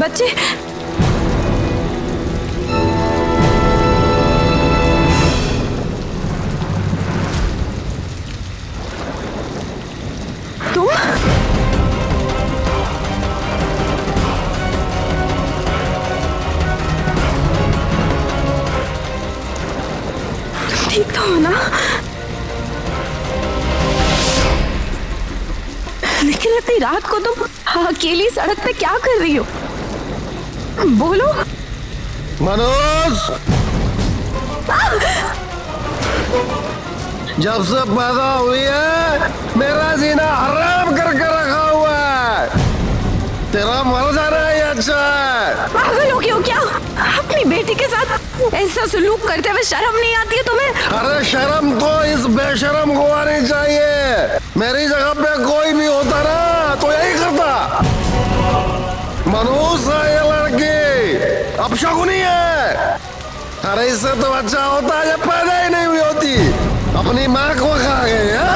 बच्चे तुम ठीक तो हो ना? लेकिन इतनी रात को तुम अकेली सड़क पे क्या कर रही हो? बोलो। मनोज, जब से पैदा हुई है मेरा जीना हराम करके रखा हुआ है। तेरा मर जाना ही अच्छा है। पागल हो गए हो क्या? अपनी बेटी के साथ ऐसा सलूक करते हुए शर्म नहीं आती है तुम्हें? अरे शर्म तो इस बेशरम को आनी चाहिए। मेरी जगह पे कोई भी होता ना तो यही करता। मनोज है ये लड़की, अपशकुनी है। अरे इससे तो अच्छा होता जब पैदा ही नहीं हुई होती। अपनी माँ को खा गई है।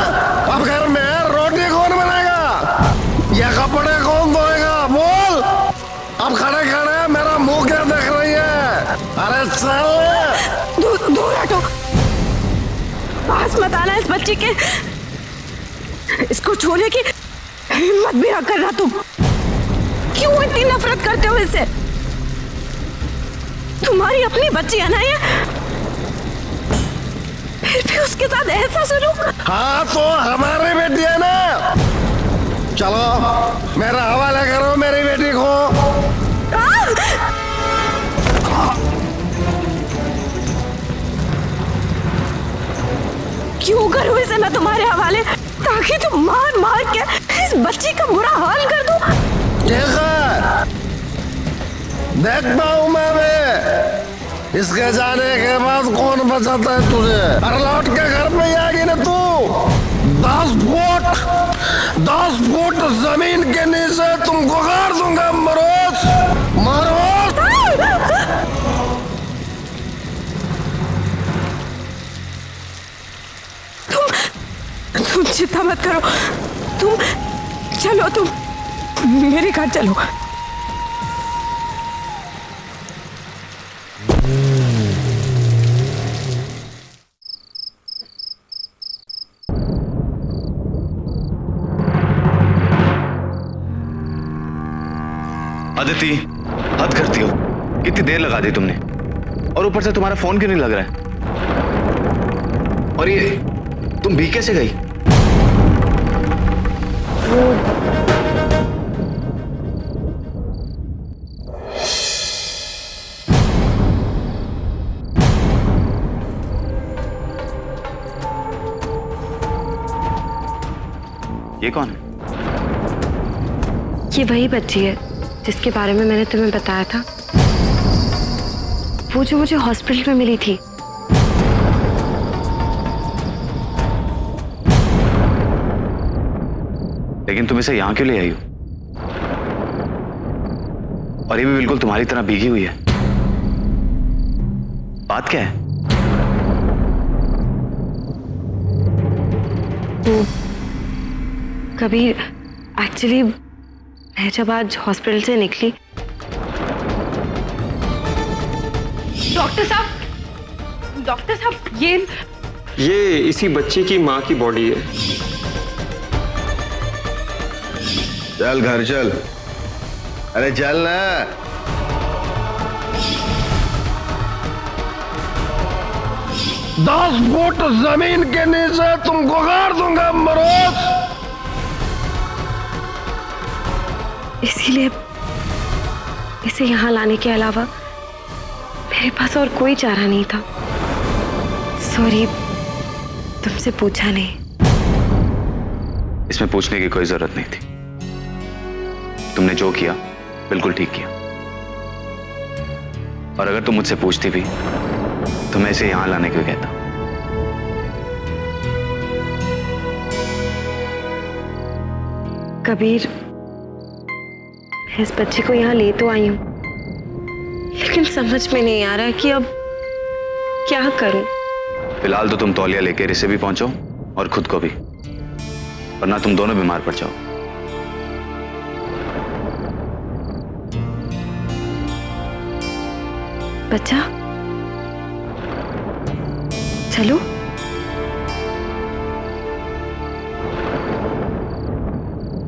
अब घर में रोटी कौन बनाएगा या कपड़े कौन धोएगा? बोल। अब खड़े खड़े मेरा मुंह क्या देख रही है? अरे चल दूर हटो, पास मत आना इस बच्चे के। इसको छूने की हिम्मत भी ना करना तुम। क्यों इतनी नफरत करते हो इससे? तुम्हारी अपनी बच्ची है ना ये, फिर भी उसके साथ ऐसा सलूक? हाँ तो हमारी बेटी है ना। चलो मेरा हवाला करो मेरी बेटी को। क्यों करूं इसे मैं तुम्हारे हवाले, ताकि तुम मार मार के इस बच्ची का बुरा हाल कर दो? देखता हूँ मैं भी इसके जाने के बाद कौन बचाता है तुझे। अरे लौट के घर पे ही आ गई ना तू। 10 फुट जमीन के नीचे तुमको गाड़ दूंगा मनोज। मनोज तुम चिंता मत करो। तुम चलो, तुम मेरे घर चलो। अदिति, हद करती हो। कितनी देर लगा दी तुमने, और ऊपर से तुम्हारा फोन क्यों नहीं लग रहा है? और ये तुम भी कैसे गई? ये कौन है? ये वही बच्ची है जिसके बारे में मैंने तुम्हें बताया था, वो जो मुझे हॉस्पिटल में मिली थी। लेकिन तुम इसे यहां क्यों ले आई हो? और ये भी बिल्कुल तुम्हारी तरह भीगी हुई है। बात क्या है? कबीर, एक्चुअली मैं जब आज हॉस्पिटल से निकली। डॉक्टर साहब ये इसी बच्चे की माँ की बॉडी है। चल घर चल। अरे चल ना। दस फुट जमीन के नीचे तुमको गाड़ दूंगा मनोज। इसीलिए इसे यहाँ लाने के अलावा मेरे पास और कोई चारा नहीं था। सॉरी, तुमसे पूछा नहीं। इसमें पूछने की कोई जरूरत नहीं थी। तुमने जो किया बिल्कुल ठीक किया। और अगर तुम मुझसे पूछती भी तो मैं इसे यहां लाने क्यों कहता। कबीर, मैं इस बच्चे को यहाँ ले तो आई हूँ, लेकिन समझ में नहीं आ रहा कि अब क्या करूं। फिलहाल तो तुम तौलिया लेकर इसे भी पहुंचो और खुद को भी, वरना तुम दोनों बीमार पड़ जाओ। बच्चा, चलो।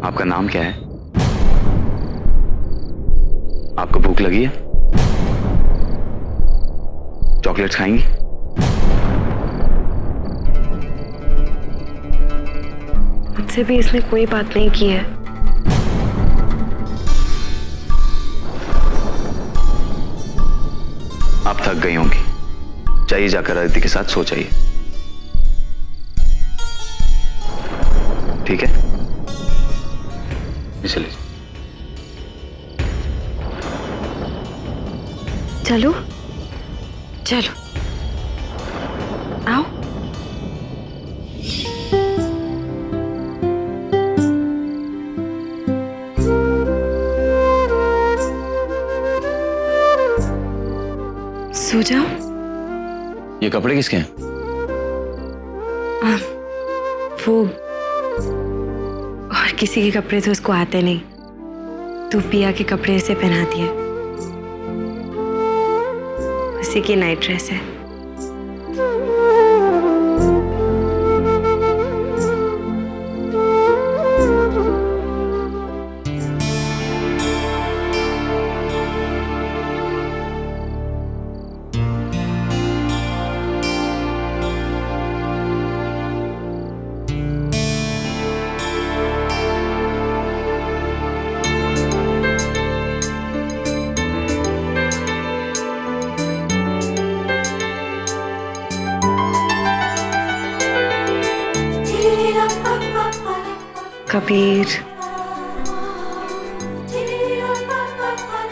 आपका नाम क्या है? आपको भूख लगी है? चॉकलेट्स खाएंगी? मुझसे भी इसने कोई बात नहीं की है। आप थक गई होंगी, चाहिए जाकर आदित्य के साथ सो जाइए। ठीक है, चलिए। चलो चलो, आओ। सो जाओ। ये कपड़े किसके हैं? वो और किसी के कपड़े तो उसको आते नहीं, तू पिया के कपड़े से पहना दिए। उसी की नाइट ड्रेस है। कबीर,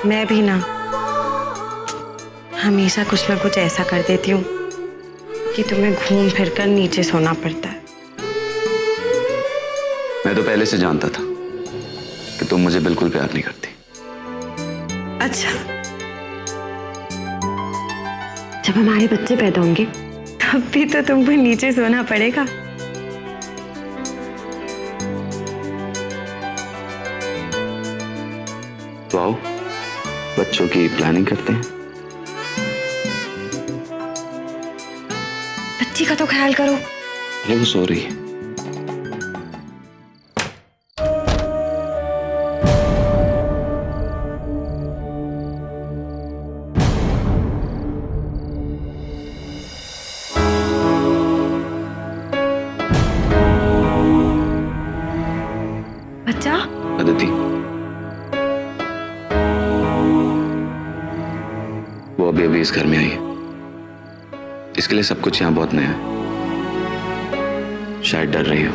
मैं भी ना हमेशा कुछ ना कुछ ऐसा कर देती हूँ कि तुम्हें घूम फिर कर नीचे सोना पड़ता है। मैं तो पहले से जानता था कि तुम मुझे बिल्कुल प्यार नहीं करती। अच्छा, जब हमारे बच्चे पैदा होंगे तब भी तो तुमको नीचे सोना पड़ेगा। तो आओ, बच्चों की प्लानिंग करते हैं। बच्ची का तो ख्याल करो। अरे वो सो रही है। बच्चा, अदिति, वो अभी इस घर में आई है, इसके लिए सब कुछ यहाँ बहुत नया है। शायद डर रही हो,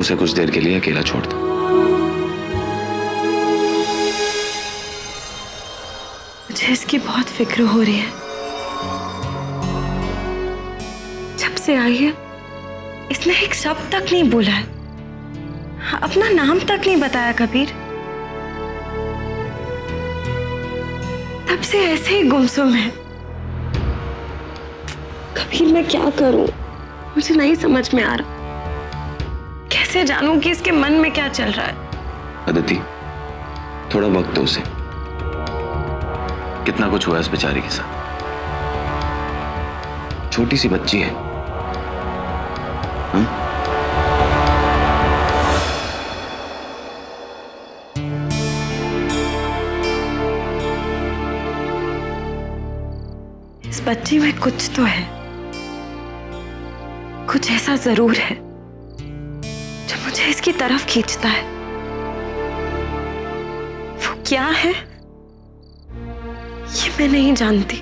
उसे कुछ देर के लिए अकेला छोड़ दो। मुझे इसकी बहुत फिक्र हो रही है। जब से आई है इसने एक शब्द तक नहीं बोला है, अपना नाम तक नहीं बताया कबीर। तब से ऐसे ही गुमसुम है। कबीर, मैं क्या करूं? मुझे नहीं समझ में आ रहा। कैसे जानूं कि इसके मन में क्या चल रहा है? अदिति, थोड़ा वक्त दो उसे। कितना कुछ हुआ इस बेचारी के साथ। छोटी सी बच्ची है। हाँ? इस बच्ची में कुछ तो है, कुछ ऐसा जरूर है जो मुझे इसकी तरफ खींचता है। वो क्या है ये मैं नहीं जानती,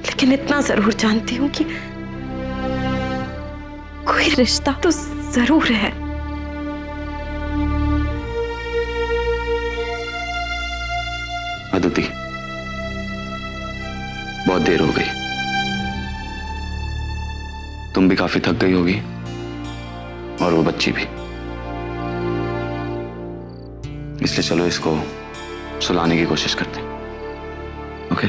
लेकिन इतना जरूर जानती हूं कि कोई रिश्ता तो जरूर है। अदिति, बहुत देर हो गई, तुम भी काफी थक गई होगी और वो बच्ची भी। इसलिए चलो इसको सुलाने की कोशिश करते हैं। ओके?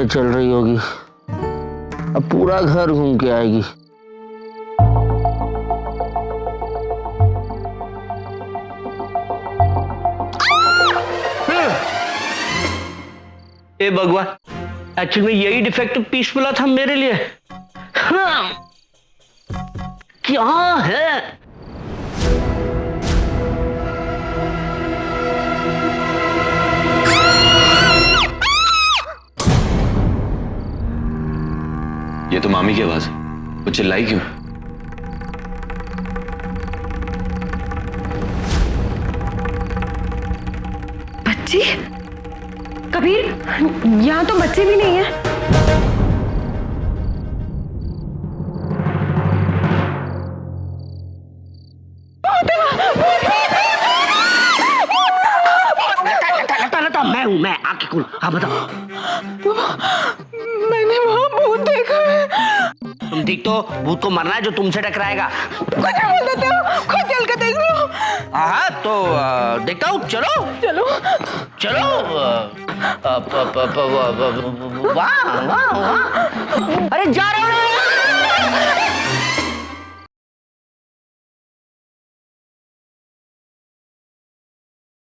से चल रही होगी, अब पूरा घर घूम के आएगी। ए भगवान, एक्चुअली में यही डिफेक्टिव पीस मिला था मेरे लिए। हाँ, क्या है? ये तो मामी की आवाज है, वो चिल्लाई क्यों? बच्ची? कबीर, यहाँ तो बच्चे भी नहीं है। मैं आके खोल। हाँ बताओ। मैंने वहाँ भूत देखा है। तुम ठीक तो भूत को मरना है जो तुमसे टकराएगा। कुछ बोल देते हो, खुद चल के देख लो। हाँ तो देखता हूँ, चलो चलो चलो। वाह वाह वाह, अरे जा रहा हूँ।